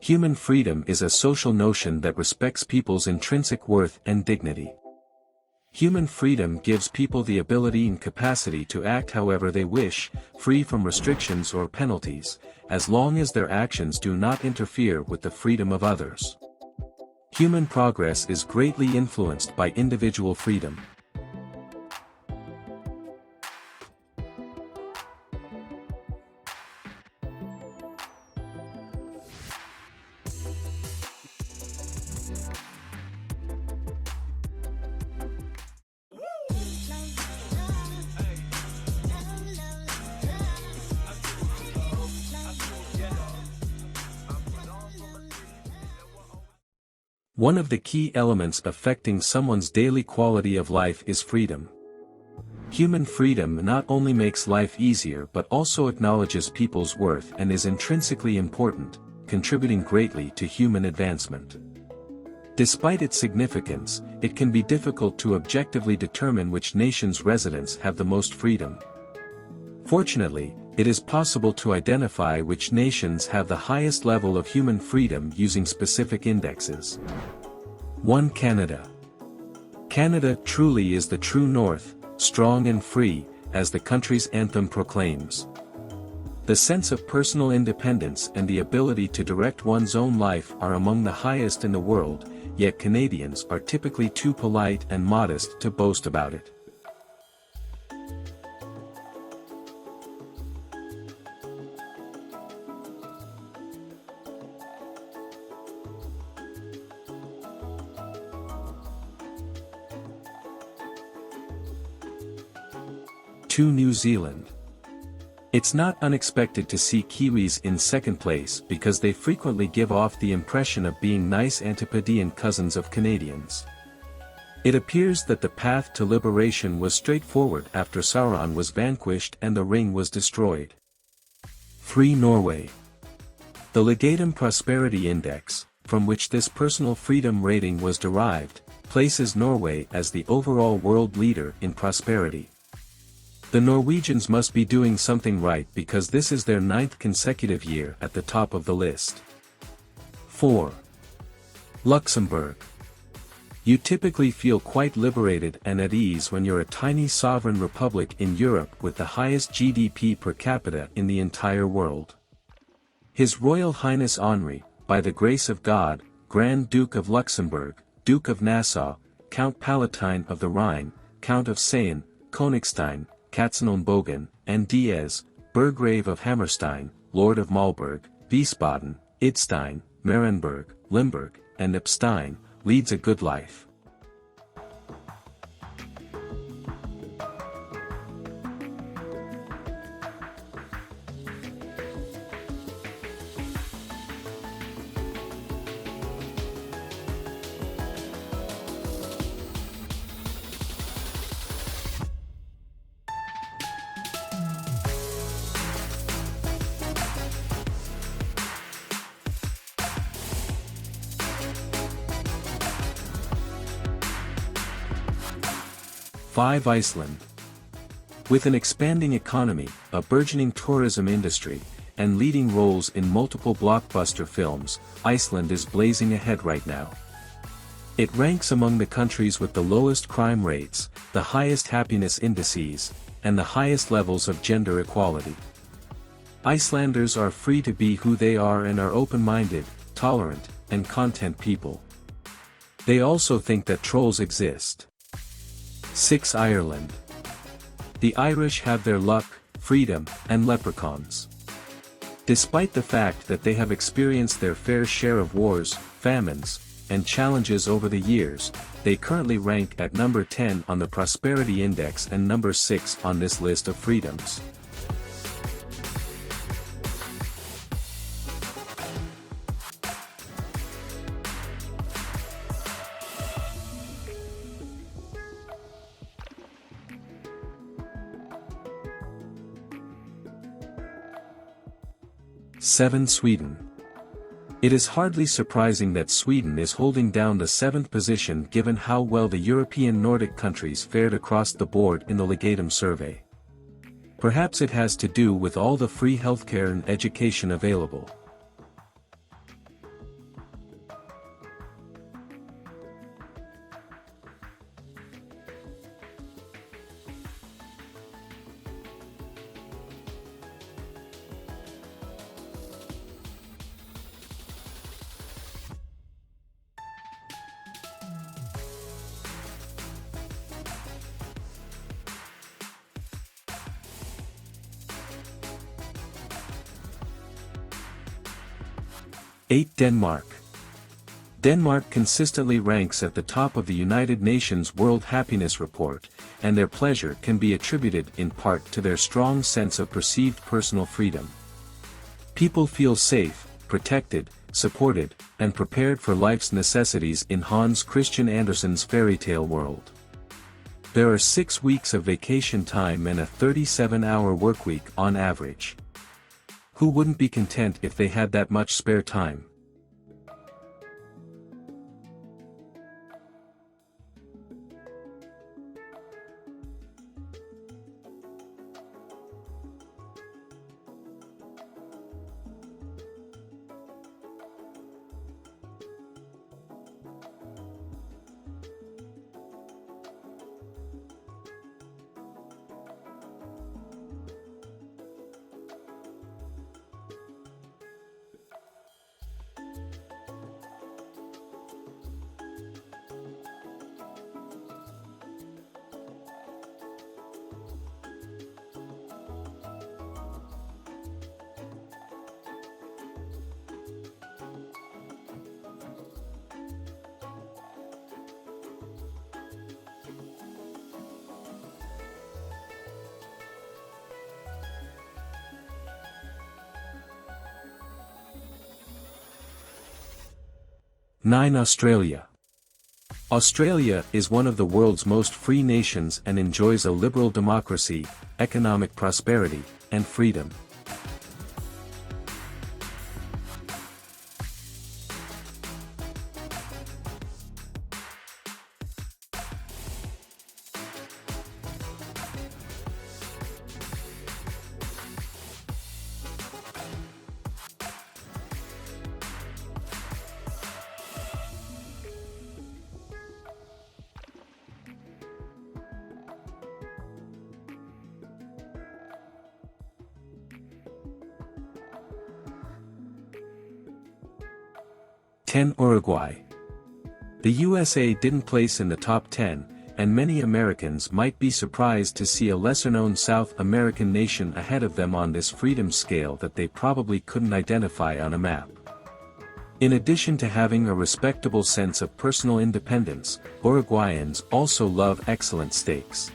Human freedom is a social notion that respects people's intrinsic worth and dignity. Human freedom gives people the ability and capacity to act however they wish, free from restrictions or penalties, as long as their actions do not interfere with the freedom of others. Human progress is greatly influenced by individual freedom. One of the key elements affecting someone's daily quality of life is freedom. Human freedom not only makes life easier but also acknowledges people's worth and is intrinsically important, contributing greatly to human advancement. Despite its significance, it can be difficult to objectively determine which nation's residents have the most freedom. Fortunately, it is possible to identify which nations have the highest level of human freedom using specific indexes. 1. Canada. Canada truly is the true North, strong and free, as the country's anthem proclaims. The sense of personal independence and the ability to direct one's own life are among the highest in the world, yet Canadians are typically too polite and modest to boast about it. New Zealand. It's not unexpected to see Kiwis in second place because they frequently give off the impression of being nice Antipodean cousins of Canadians. It appears that the path to liberation was straightforward after Sauron was vanquished and the ring was destroyed. 3. Norway. The Legatum Prosperity Index, from which this personal freedom rating was derived, places Norway as the overall world leader in prosperity. The Norwegians must be doing something right because this is their 9th consecutive year at the top of the list. 4. Luxembourg. You typically feel quite liberated and at ease when you're a tiny sovereign republic in Europe with the highest GDP per capita in the entire world. His Royal Highness Henri, by the grace of God, Grand Duke of Luxembourg, Duke of Nassau, Count Palatine of the Rhine, Count of Sayn, Königstein, Katzenelnbogen, and Diez, Burgrave of Hammerstein, Lord of Malberg, Wiesbaden, Idstein, Merenberg, Limburg, and Epstein, leads a good life. Iceland. With an expanding economy, a burgeoning tourism industry, and leading roles in multiple blockbuster films, Iceland is blazing ahead right now. It ranks among the countries with the lowest crime rates, the highest happiness indices, and the highest levels of gender equality. Icelanders are free to be who they are and are open-minded, tolerant, and content people. They also think that trolls exist. 6. Ireland. The Irish have their luck, freedom, and leprechauns. Despite the fact that they have experienced their fair share of wars, famines, and challenges over the years, they currently rank at number 10 on the Prosperity Index and number 6 on this list of freedoms. Seven. Sweden. It is hardly surprising that Sweden is holding down the 7th position given how well the European Nordic countries fared across the board in the Legatum survey. Perhaps it has to do with all the free healthcare and education available. 8. Denmark. Denmark consistently ranks at the top of the United Nations World Happiness Report, and their pleasure can be attributed in part to their strong sense of perceived personal freedom. People feel safe, protected, supported, and prepared for life's necessities in Hans Christian Andersen's fairy tale world. There are 6 weeks of vacation time and a 37-hour workweek on average. Who wouldn't be content if they had that much spare time? Nine. Australia. Australia is one of the world's most free nations and enjoys a liberal democracy, economic prosperity, and freedom. Ten. Uruguay. The USA didn't place in the top 10, and many Americans might be surprised to see a lesser-known South American nation ahead of them on this freedom scale that they probably couldn't identify on a map. In addition to having a respectable sense of personal independence, Uruguayans also love excellent steaks.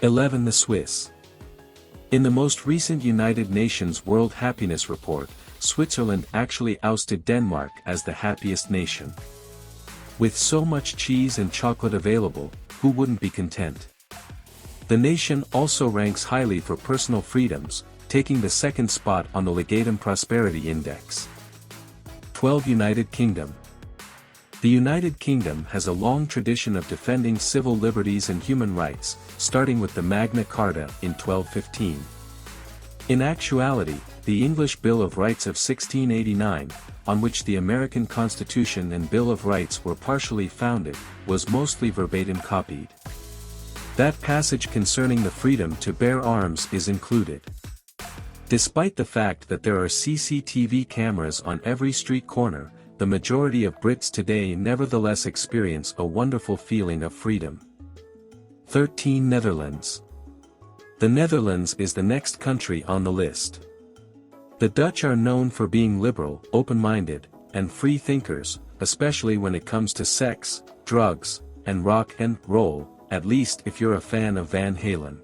11. The Swiss. In the most recent United Nations World Happiness Report, Switzerland actually ousted Denmark as the happiest nation. With so much cheese and chocolate available, who wouldn't be content? The nation also ranks highly for personal freedoms, taking the second spot on the Legatum Prosperity Index. 12. United Kingdom. The United Kingdom has a long tradition of defending civil liberties and human rights, starting with the Magna Carta in 1215. In actuality, the English Bill of Rights of 1689, on which the American Constitution and Bill of Rights were partially founded, was mostly verbatim copied. That passage concerning the freedom to bear arms is included. Despite the fact that there are CCTV cameras on every street corner, the majority of Brits today nevertheless experience a wonderful feeling of freedom. 13. Netherlands. The Netherlands is the next country on the list. The Dutch are known for being liberal, open-minded, and free thinkers, especially when it comes to sex, drugs, and rock and roll, at least if you're a fan of Van Halen.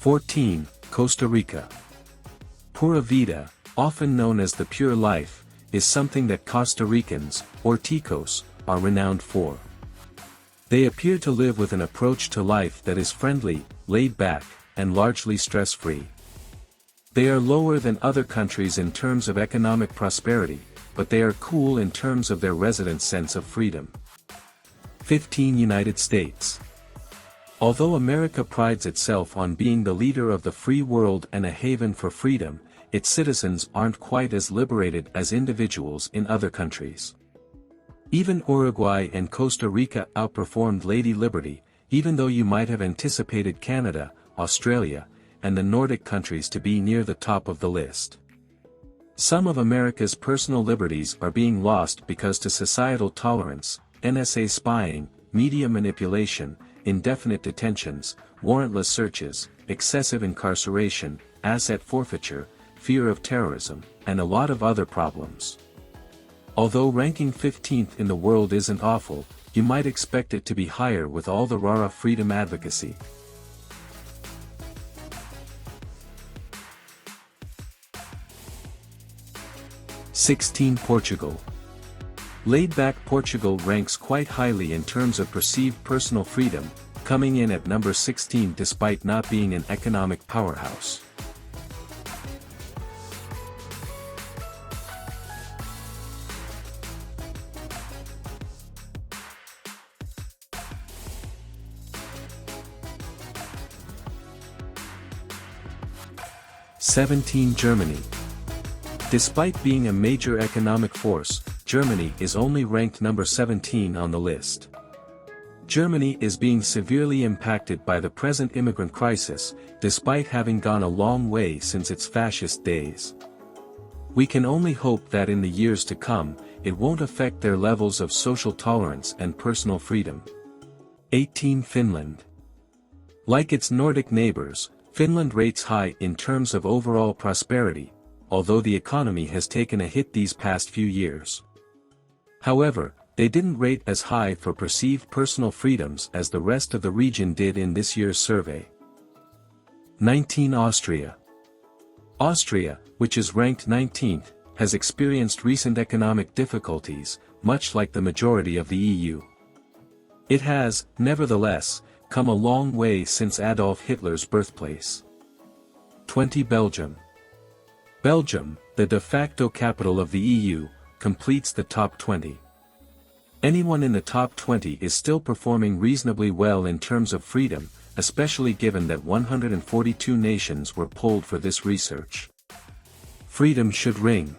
"14. Costa Rica. Pura Vida, often known as the pure life, is something that Costa Ricans, or Ticos, are renowned for. They appear to live with an approach to life that is friendly, laid back, and largely stress-free. They are lower than other countries in terms of economic prosperity, but they are cool in terms of their residents' sense of freedom. 15. United States. Although America prides itself on being the leader of the free world and a haven for freedom, its citizens aren't quite as liberated as individuals in other countries. Even Uruguay and Costa Rica outperformed Lady Liberty, even though you might have anticipated Canada, Australia, and the Nordic countries to be near the top of the list. Some of America's personal liberties are being lost because to societal tolerance, NSA spying, media manipulation, indefinite detentions, warrantless searches, excessive incarceration, asset forfeiture, fear of terrorism, and a lot of other problems. Although ranking 15th in the world isn't awful, you might expect it to be higher with all the rara freedom advocacy. (16) Portugal. Laid-back Portugal ranks quite highly in terms of perceived personal freedom, coming in at number 16 despite not being an economic powerhouse. (17) Germany. Despite being a major economic force, Germany is only ranked number 17 on the list. Germany is being severely impacted by the present immigrant crisis, despite having gone a long way since its fascist days. We can only hope that in the years to come, it won't affect their levels of social tolerance and personal freedom. 18. Finland. Like its Nordic neighbors, Finland rates high in terms of overall prosperity, although the economy has taken a hit these past few years. However, they didn't rate as high for perceived personal freedoms as the rest of the region did in this year's survey. 19. Austria. Austria, which is ranked 19th, has experienced recent economic difficulties, much like the majority of the EU. It has, nevertheless, come a long way since Adolf Hitler's birthplace. 20. Belgium. Belgium, the de facto capital of the EU, completes the top 20. Anyone in the top 20 is still performing reasonably well in terms of freedom, especially given that 142 nations were polled for this research. Freedom should ring.